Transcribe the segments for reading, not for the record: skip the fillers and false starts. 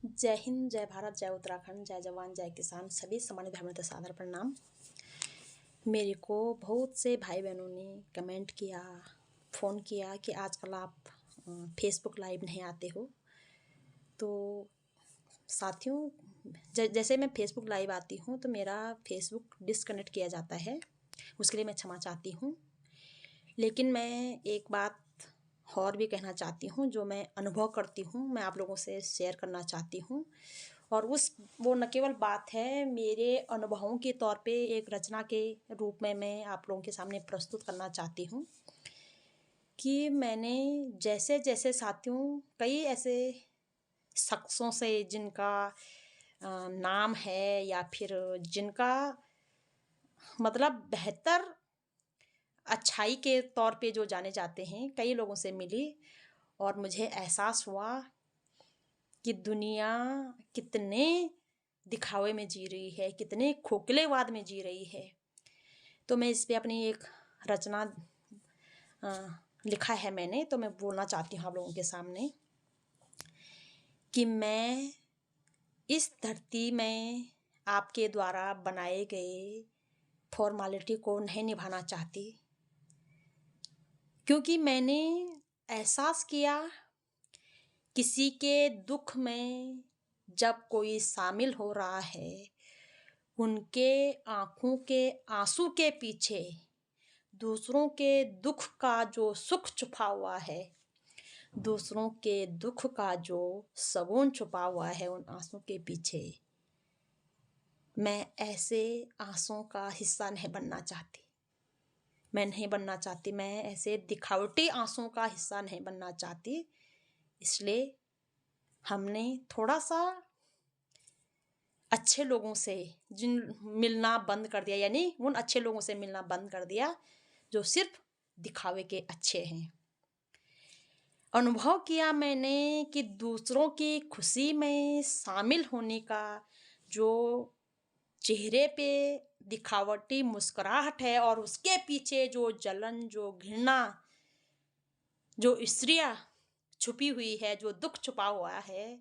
जय हिंद, जय भारत, जय उत्तराखंड, जय जवान, जय किसान, सभी सामान्य धर्म में सादर प्रणाम। मेरे को बहुत से भाई बहनों ने कमेंट किया, फ़ोन किया कि आजकल आप फेसबुक लाइव नहीं आते हो। तो साथियों, जैसे मैं फेसबुक लाइव आती हूँ तो मेरा फेसबुक डिस्कनेक्ट किया जाता है, उसके लिए मैं क्षमा चाहती हूँ। लेकिन मैं एक बात और भी कहना चाहती हूँ, जो मैं अनुभव करती हूँ, मैं आप लोगों से शेयर करना चाहती हूँ। और वो न केवल बात है, मेरे अनुभवों के तौर पे एक रचना के रूप में मैं आप लोगों के सामने प्रस्तुत करना चाहती हूँ कि मैंने जैसे साथियों कई ऐसे शख्सों से जिनका नाम है या फिर जिनका मतलब बेहतर अच्छाई के तौर पे जो जाने जाते हैं, कई लोगों से मिली और मुझे एहसास हुआ कि दुनिया कितने दिखावे में जी रही है, कितने खोखलेवाद में जी रही है। तो मैं इस पे अपनी एक रचना लिखा है मैंने, तो मैं बोलना चाहती हूँ आप लोगों के सामने कि मैं इस धरती में आपके द्वारा बनाए गए फॉर्मेलिटी को नहीं निभाना चाहती, क्योंकि मैंने एहसास किया किसी के दुख में जब कोई शामिल हो रहा है, उनके आँखों के आंसू के पीछे दूसरों के दुख का जो सुख छुपा हुआ है, दूसरों के दुख का जो सुकून छुपा हुआ है, उन आंसू के पीछे मैं ऐसे आंसुओं का हिस्सा नहीं बनना चाहती। मैं ऐसे दिखावटी आंसुओं का हिस्सा नहीं बनना चाहती। इसलिए हमने थोड़ा सा अच्छे लोगों से मिलना बंद कर दिया, यानी उन अच्छे लोगों से मिलना बंद कर दिया जो सिर्फ दिखावे के अच्छे हैं। अनुभव किया मैंने कि दूसरों की खुशी में शामिल होने का जो चेहरे पे दिखावटी मुस्कुराहट है और उसके पीछे जो जलन, जो घृणा, जो ईर्ष्या छुपी हुई है, जो दुख छुपा हुआ है,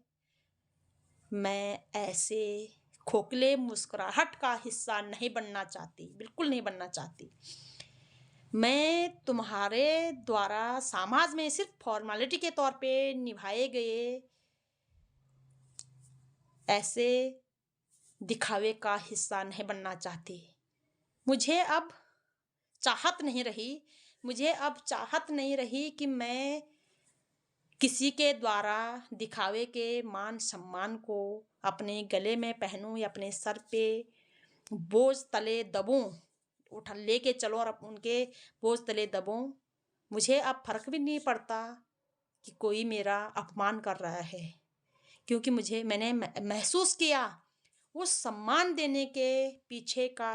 मैं ऐसे खोखले मुस्कुराहट का हिस्सा नहीं बनना चाहती, बिल्कुल नहीं बनना चाहती। मैं तुम्हारे द्वारा समाज में सिर्फ फॉर्मेलिटी के तौर पे निभाए गए ऐसे दिखावे का हिस्सा नहीं बनना चाहती। मुझे अब चाहत नहीं रही कि मैं किसी के द्वारा दिखावे के मान सम्मान को अपने गले में पहनूं या अपने सर पे बोझ तले दबूं, उठा लेके चलो और उनके बोझ तले दबूं। मुझे अब फर्क भी नहीं पड़ता कि कोई मेरा अपमान कर रहा है, क्योंकि मैंने महसूस किया उस सम्मान देने के पीछे का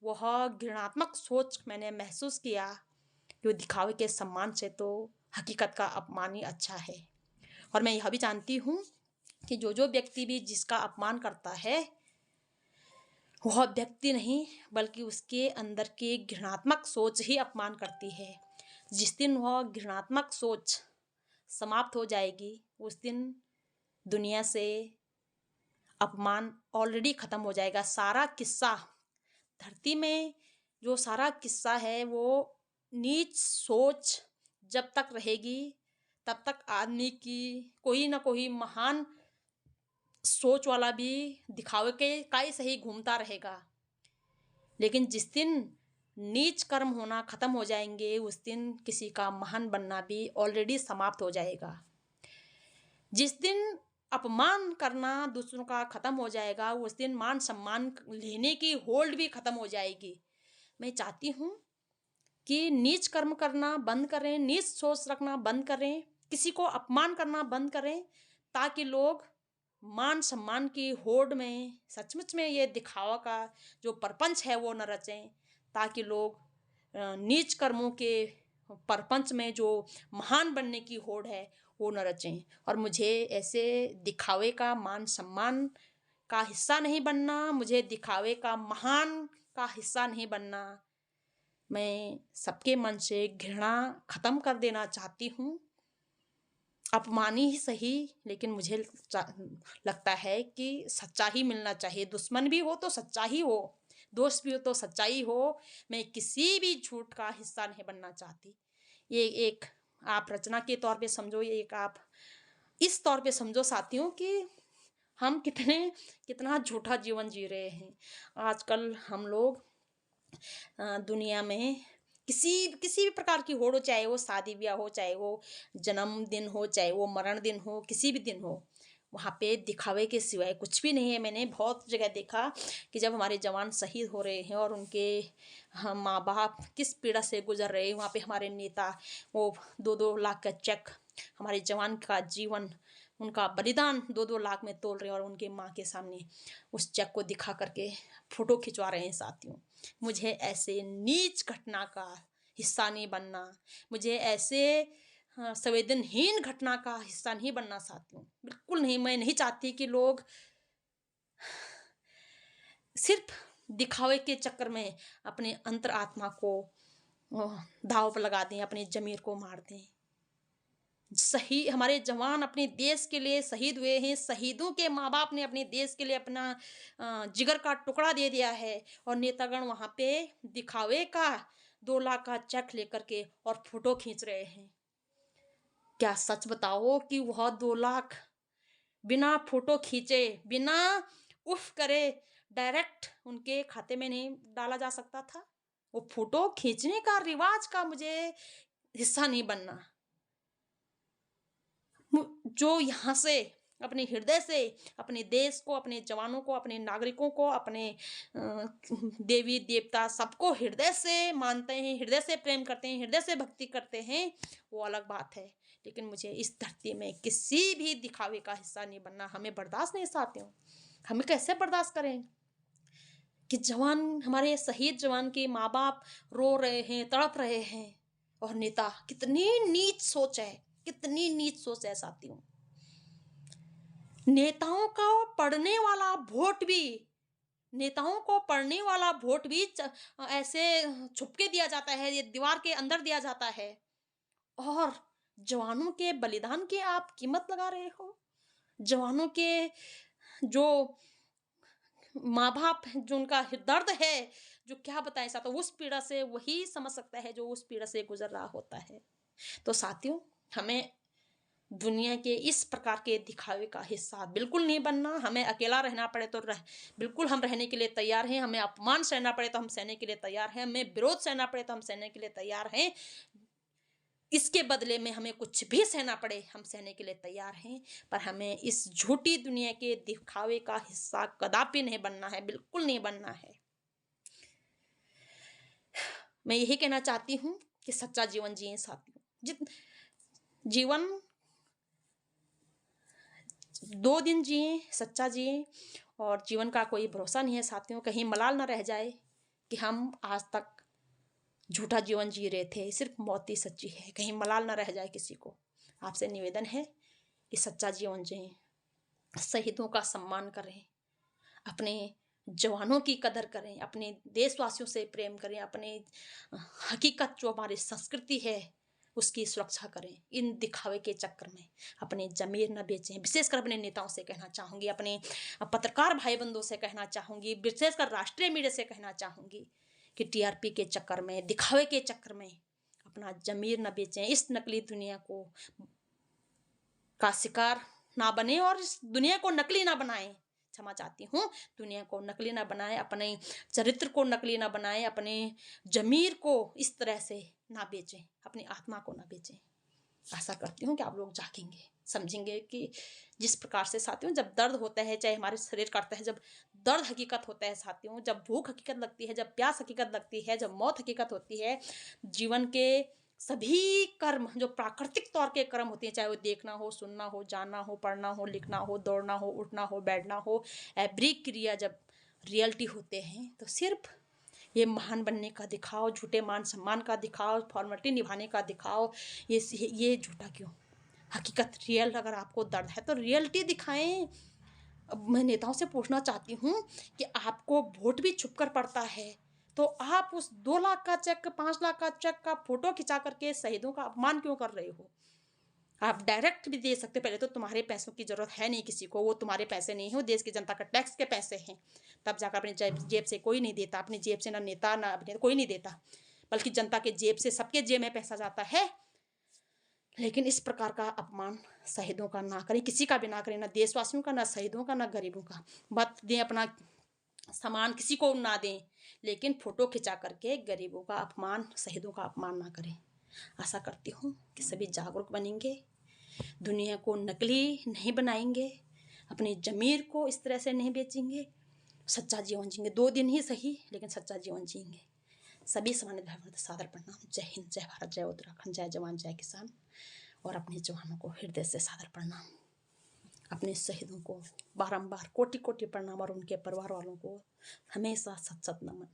वह घृणात्मक सोच मैंने महसूस किया कि वो दिखावे के सम्मान से तो हकीकत का अपमान ही अच्छा है। और मैं यह भी जानती हूँ कि जो व्यक्ति भी जिसका अपमान करता है, वह व्यक्ति नहीं बल्कि उसके अंदर की घृणात्मक सोच ही अपमान करती है। जिस दिन वह घृणात्मक सोच समाप्त हो जाएगी, उस दिन दुनिया से अपमान ऑलरेडी ख़त्म हो जाएगा। सारा किस्सा धरती में जो सारा किस्सा है, वो नीच सोच जब तक रहेगी तब तक आदमी की कोई ना कोई महान सोच वाला भी दिखावे के का ही सही घूमता रहेगा। लेकिन जिस दिन नीच कर्म होना ख़त्म हो जाएंगे, उस दिन किसी का महान बनना भी ऑलरेडी समाप्त हो जाएगा। जिस दिन अपमान करना दूसरों का ख़त्म हो जाएगा, उस दिन मान सम्मान लेने की होल्ड भी ख़त्म हो जाएगी। मैं चाहती हूँ कि नीच कर्म करना बंद करें, नीच सोच रखना बंद करें, किसी को अपमान करना बंद करें, ताकि लोग मान सम्मान की होड़ में सचमुच में ये दिखावा का जो प्रपंच है वो न रचें, ताकि लोग नीच कर्मों के प्रपंच में जो महान बनने की होड़ है वो न रचें। और मुझे ऐसे दिखावे का मान सम्मान का हिस्सा नहीं बनना, मुझे दिखावे का महान का हिस्सा नहीं बनना। मैं सबके मन से घृणा ख़त्म कर देना चाहती हूँ। अपमान ही सही, लेकिन मुझे लगता है कि सच्चा ही मिलना चाहिए। दुश्मन भी हो तो सच्चा ही हो, दोस्त भी हो तो सच्चाई हो। मैं किसी भी झूठ का हिस्सा नहीं बनना चाहती। ये एक आप रचना के तौर पे समझो, ये एक आप इस तौर पे समझो साथियों कि हम कितना झूठा जीवन जी रहे हैं। आजकल हम लोग दुनिया में किसी किसी भी प्रकार की होड़ हो, चाहे वो शादी ब्याह हो, चाहे वो जन्मदिन हो, चाहे वो मरण दिन हो, किसी भी दिन हो, वहाँ पे दिखावे के सिवाय कुछ भी नहीं है। मैंने बहुत जगह देखा कि जब हमारे जवान शहीद हो रहे हैं और उनके हम माँ बाप किस पीड़ा से गुजर रहे हैं, वहाँ पे हमारे नेता वो 2-2 लाख का चेक हमारे जवान का जीवन, उनका बलिदान 2-2 लाख में तोल रहे हैं और उनके माँ के सामने उस चेक को दिखा करके फोटो खिंचवा रहे हैं साथियों। मुझे ऐसे नीच घटना का हिस्सा नहीं बनना, मुझे ऐसे संवेदनहीन घटना का हिस्सा नहीं बनना साथियों, बिल्कुल नहीं। मैं नहीं चाहती कि लोग सिर्फ दिखावे के चक्कर में अपने अंतर आत्मा को दाव पर लगा दें, अपने जमीर को मार दें। सही हमारे जवान अपने देश के लिए शहीद हुए हैं, शहीदों के माँ बाप ने अपने देश के लिए अपना जिगर का टुकड़ा दे दिया है, और नेतागण वहाँ पे दिखावे का 2 लाख का चेक लेकर के और फोटो खींच रहे हैं। क्या सच बताओ कि वह 2 लाख बिना फोटो खींचे, बिना उफ करे, डायरेक्ट उनके खाते में नहीं डाला जा सकता था? वो फोटो खींचने का रिवाज का मुझे हिस्सा नहीं बनना। जो यहाँ से अपने हृदय से अपने देश को, अपने जवानों को, अपने नागरिकों को, अपने देवी देवता सबको हृदय से मानते हैं, हृदय से प्रेम करते हैं, हृदय से भक्ति करते हैं, वो अलग बात है। लेकिन मुझे इस धरती में किसी भी दिखावे का हिस्सा नहीं बनना। हमें बर्दाश्त नहीं साथियों, हमें कैसे बर्दाश्त करें कि जवान, हमारे शहीद जवान के माँ बाप रो रहे हैं, तड़प रहे हैं, और नेता, कितनी नीच सोच है, कितनी नीच सोच है साथियों। नेताओं का पढ़ने वाला वोट भी, नेताओं को पढ़ने वाला वोट भी ऐसे छुपके दिया जाता है, ये दीवार के अंदर दिया जाता है, और जवानों के बलिदान की आप कीमत लगा रहे हो। जवानों के जो माँ बाप, जो उनका दर्द है, जो क्या बताएं साथियों, उस पीड़ा से वही समझ सकता है जो उस पीड़ा से गुजर रहा होता है। तो साथियों, हमें दुनिया के इस प्रकार के दिखावे का हिस्सा बिल्कुल नहीं बनना। हमें अकेला रहना पड़े तो बिल्कुल हम रहने के लिए तैयार हैं। हमें अपमान सहना पड़े तो हम सहने के लिए तैयार हैं। हमें विरोध सहना पड़े तो हम सहने के लिए तैयार हैं। इसके बदले में हमें कुछ भी सहना पड़े, हम सहने के लिए तैयार हैं। पर हमें इस झूठी दुनिया के दिखावे का हिस्सा कदापि नहीं बनना है, बिल्कुल नहीं बनना है। मैं यही कहना चाहती हूँ कि सच्चा जीवन जिए साथियों। जीवन 2 दिन जिए, सच्चा जिए, और जीवन का कोई भरोसा नहीं है साथियों। कहीं मलाल ना रह जाए कि हम आज तक झूठा जीवन जी रहे थे, सिर्फ मौत ही सच्ची है, कहीं मलाल ना रह जाए किसी को। आपसे निवेदन है कि सच्चा जीवन जिए, शहीदों का सम्मान करें, अपने जवानों की कदर करें, अपने देशवासियों से प्रेम करें, अपने हकीकत जो हमारी संस्कृति है उसकी सुरक्षा करें। इन दिखावे के चक्कर में अपने जमीर न बेचें। विशेषकर अपने नेताओं से कहना चाहूँगी, अपने पत्रकार भाई बंधुओं से कहना चाहूँगी, विशेषकर राष्ट्रीय मीडिया से कहना चाहूँगी कि टीआरपी के चक्कर में, दिखावे के चक्कर में अपना जमीर न बेचें। इस नकली दुनिया को का शिकार ना बने और इस दुनिया को नकली ना बनाएं। क्षमा चाहती हूँ, दुनिया को नकली ना बनाएं, अपने चरित्र को नकली ना बनाएं, अपने जमीर को इस तरह से ना बेचें, अपनी आत्मा को ना बेचें। आशा करती हूँ कि आप लोग जागेंगे, समझेंगे कि जिस प्रकार से साथियों, जब दर्द होता है, चाहे हमारे शरीर काटता है, जब दर्द हकीकत होता है साथियों, जब भूख हकीकत लगती है, जब प्यास हकीकत लगती है, जब मौत हकीकत होती है, जीवन के सभी कर्म जो प्राकृतिक तौर के कर्म होते हैं, चाहे वो देखना हो, सुनना हो, जानना हो, पढ़ना हो, लिखना हो, दौड़ना हो, उठना हो, बैठना हो, एवरी क्रिया जब रियलिटी होते हैं, तो सिर्फ ये महान बनने का दिखाओ, झूठे मान सम्मान का दिखाओ, फॉर्मेलिटी निभाने का दिखाओ, ये झूठा क्यों? हकीकत रियल, अगर आपको दर्द है तो रियलिटी दिखाएं। अब मैं नेताओं से पूछना चाहती हूँ कि आपको वोट भी छुप कर पड़ता है, तो आप उस 2 लाख का चेक, 5 लाख का चेक का फोटो खिंचा करके शहीदों का अपमान क्यों कर रहे हो? आप डायरेक्ट भी दे सकते हो। पहले तो तुम्हारे पैसों की ज़रूरत है नहीं किसी को, वो तुम्हारे पैसे नहीं हो, देश की जनता का टैक्स के पैसे हैं। तब जाकर अपनी जेब से कोई नहीं देता, अपनी जेब से ना नेता ना अभिनेता कोई नहीं देता, बल्कि जनता के जेब से, सबके जेब में पैसा जाता है। लेकिन इस प्रकार का अपमान शहीदों का ना करें, किसी का भी ना करें, ना देशवासियों का, ना शहीदों का, ना गरीबों का। मत दें अपना सामान किसी को ना दें, लेकिन फोटो खिंचा करके गरीबों का अपमान, शहीदों का अपमान ना करें। आशा करती हूँ कि सभी जागरूक बनेंगे, दुनिया को नकली नहीं बनाएंगे, अपनी ज़मीर को इस तरह से नहीं बेचेंगे, सच्चा जीवन जिएंगे। 2 दिन ही सही, लेकिन सच्चा जीवन जिएंगे। सभी सामान्य भाइयों को सादर प्रणाम। जय हिंद, जय भारत, जय उत्तराखंड, जय जवान, जय किसान। और अपने जवानों को हृदय से सादर प्रणाम। अपने शहीदों को बारंबार कोटि कोटि प्रणाम, और उनके परिवार वालों को हमेशा सत सत नमन।